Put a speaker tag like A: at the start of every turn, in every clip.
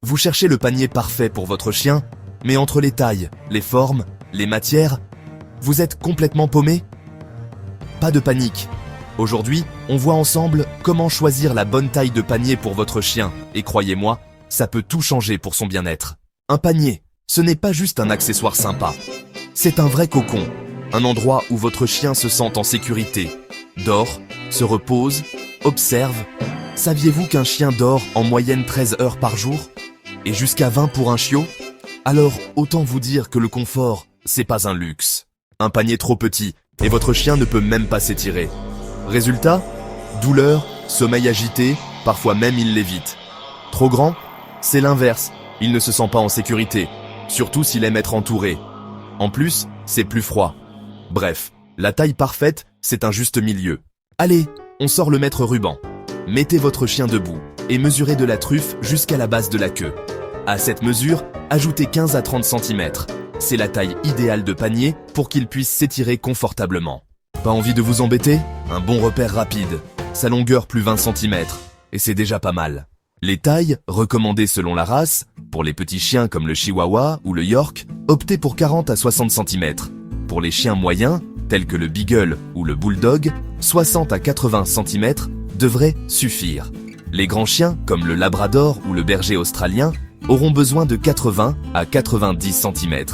A: Vous cherchez le panier parfait pour votre chien, mais entre les tailles, les formes, les matières, vous êtes complètement paumé? Pas de panique. Aujourd'hui, on voit ensemble comment choisir la bonne taille de panier pour votre chien, et croyez-moi, ça peut tout changer pour son bien-être. Un panier, ce n'est pas juste un accessoire sympa. C'est un vrai cocon, un endroit où votre chien se sent en sécurité, dort, se repose, observe. Saviez-vous qu'un chien dort en moyenne 13 heures par jour? Et jusqu'à 20 pour un chiot? Alors, autant vous dire que le confort, c'est pas un luxe. Un panier trop petit, et votre chien ne peut même pas s'étirer. Résultat? Douleur, sommeil agité, parfois même il l'évite. Trop grand? C'est l'inverse, il ne se sent pas en sécurité, surtout s'il aime être entouré. En plus, c'est plus froid. Bref, la taille parfaite, c'est un juste milieu. Allez, on sort le mètre ruban. Mettez votre chien debout et mesurez de la truffe jusqu'à la base de la queue. À cette mesure, ajoutez 15 à 30 cm. C'est la taille idéale de panier pour qu'il puisse s'étirer confortablement. Pas envie de vous embêter? Un bon repère rapide. Sa longueur plus 20 cm. Et c'est déjà pas mal. Les tailles, recommandées selon la race, pour les petits chiens comme le Chihuahua ou le York, optez pour 40 à 60 cm. Pour les chiens moyens, tels que le Beagle ou le Bulldog, 60 à 80 cm devraient suffire. Les grands chiens, comme le Labrador ou le Berger australien, auront besoin de 80 à 90 cm,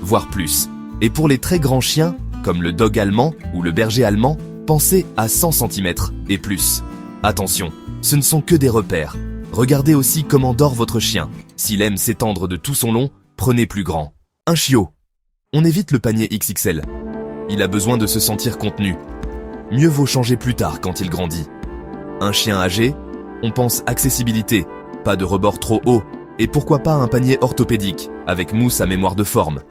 A: voire plus. Et pour les très grands chiens, comme le Dog allemand ou le Berger allemand, pensez à 100 cm et plus. Attention, ce ne sont que des repères. Regardez aussi comment dort votre chien. S'il aime s'étendre de tout son long, prenez plus grand. Un chiot. On évite le panier XXL. Il a besoin de se sentir contenu. Mieux vaut changer plus tard quand il grandit. Un chien âgé, on pense accessibilité, pas de rebord trop haut, et pourquoi pas un panier orthopédique, avec mousse à mémoire de forme.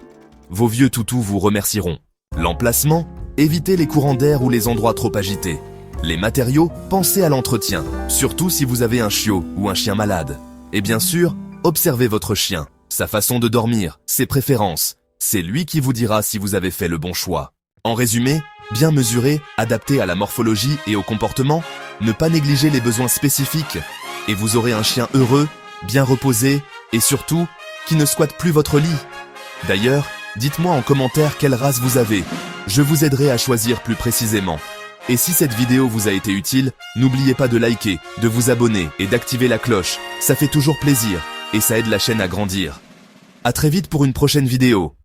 A: Vos vieux toutous vous remercieront. L'emplacement, évitez les courants d'air ou les endroits trop agités. Les matériaux, pensez à l'entretien, surtout si vous avez un chiot ou un chien malade. Et bien sûr, observez votre chien, sa façon de dormir, ses préférences. C'est lui qui vous dira si vous avez fait le bon choix. En résumé, bien mesurer, adapté à la morphologie et au comportement, ne pas négliger les besoins spécifiques, et vous aurez un chien heureux, bien reposé, et surtout, qui ne squatte plus votre lit. D'ailleurs, dites-moi en commentaire quelle race vous avez, je vous aiderai à choisir plus précisément. Et si cette vidéo vous a été utile, n'oubliez pas de liker, de vous abonner et d'activer la cloche, ça fait toujours plaisir, et ça aide la chaîne à grandir. À très vite pour une prochaine vidéo.